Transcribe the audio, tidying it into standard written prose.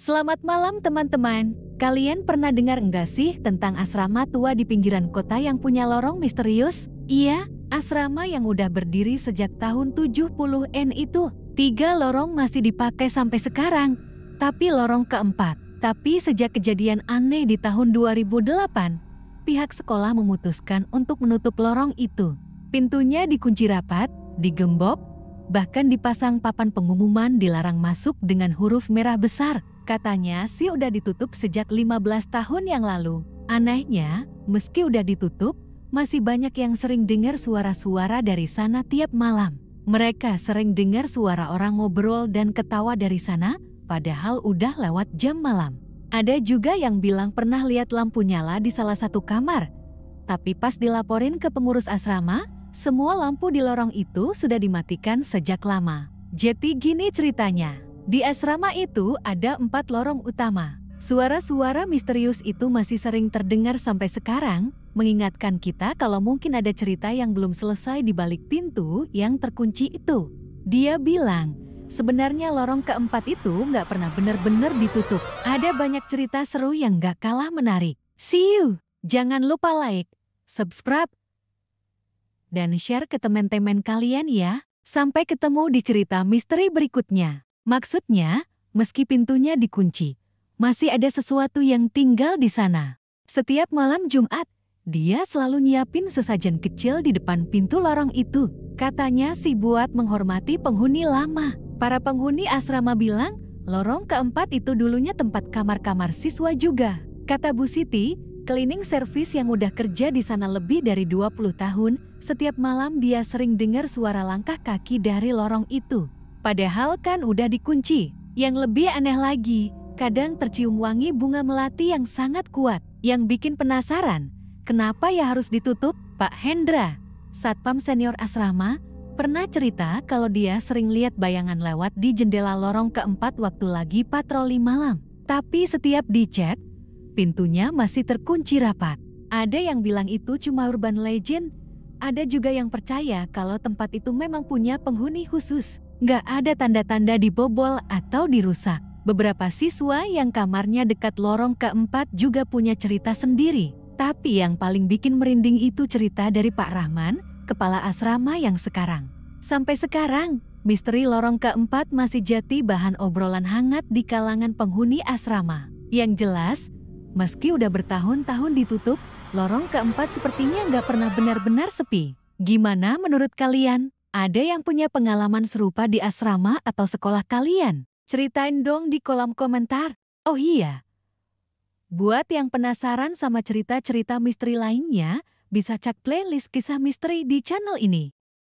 Selamat malam teman-teman. Kalian pernah dengar enggak sih tentang asrama tua di pinggiran kota yang punya lorong misterius? Iya, asrama yang udah berdiri sejak tahun 70-an itu. 3 lorong masih dipakai sampai sekarang. Tapi lorong keempat. Tapi sejak kejadian aneh di tahun 2008, pihak sekolah memutuskan untuk menutup lorong itu. Pintunya dikunci rapat, digembok, bahkan dipasang papan pengumuman dilarang masuk dengan huruf merah besar. Katanya sih udah ditutup sejak 15 tahun yang lalu. Anehnya, meski udah ditutup, masih banyak yang sering dengar suara-suara dari sana tiap malam. Mereka sering dengar suara orang ngobrol dan ketawa dari sana, padahal udah lewat jam malam. Ada juga yang bilang pernah lihat lampu nyala di salah satu kamar. Tapi pas dilaporin ke pengurus asrama, semua lampu di lorong itu sudah dimatikan sejak lama. Jadi gini ceritanya. Di asrama itu ada 4 lorong utama. Suara-suara misterius itu masih sering terdengar sampai sekarang, mengingatkan kita kalau mungkin ada cerita yang belum selesai di balik pintu yang terkunci itu. Dia bilang, sebenarnya lorong keempat itu nggak pernah benar-benar ditutup. Ada banyak cerita seru yang nggak kalah menarik. See you! Jangan lupa like, subscribe, dan share ke teman-teman kalian ya. Sampai ketemu di cerita misteri berikutnya. Maksudnya, meski pintunya dikunci, masih ada sesuatu yang tinggal di sana. Setiap malam Jumat, dia selalu nyiapin sesajen kecil di depan pintu lorong itu. Katanya sih buat menghormati penghuni lama. Para penghuni asrama bilang, lorong keempat itu dulunya tempat kamar-kamar siswa juga. Kata Bu Siti, cleaning service yang udah kerja di sana lebih dari 20 tahun, setiap malam dia sering dengar suara langkah kaki dari lorong itu. Padahal kan udah dikunci. Yang lebih aneh lagi, kadang tercium wangi bunga melati yang sangat kuat. Yang bikin penasaran, kenapa ya harus ditutup? Pak Hendra, satpam senior asrama, pernah cerita kalau dia sering lihat bayangan lewat di jendela lorong keempat waktu lagi patroli malam. Tapi setiap dicek, pintunya masih terkunci rapat. Ada yang bilang itu cuma urban legend. Ada juga yang percaya kalau tempat itu memang punya penghuni khusus. Nggak ada tanda-tanda dibobol atau dirusak. Beberapa siswa yang kamarnya dekat lorong keempat juga punya cerita sendiri. Tapi yang paling bikin merinding itu cerita dari Pak Rahman, kepala asrama yang sekarang. Sampai sekarang, misteri lorong keempat masih jadi bahan obrolan hangat di kalangan penghuni asrama. Yang jelas, meski udah bertahun-tahun ditutup, lorong keempat sepertinya nggak pernah benar-benar sepi. Gimana menurut kalian? Ada yang punya pengalaman serupa di asrama atau sekolah kalian? Ceritain dong di kolom komentar. Oh iya, buat yang penasaran sama cerita-cerita misteri lainnya, bisa cek playlist kisah misteri di channel ini.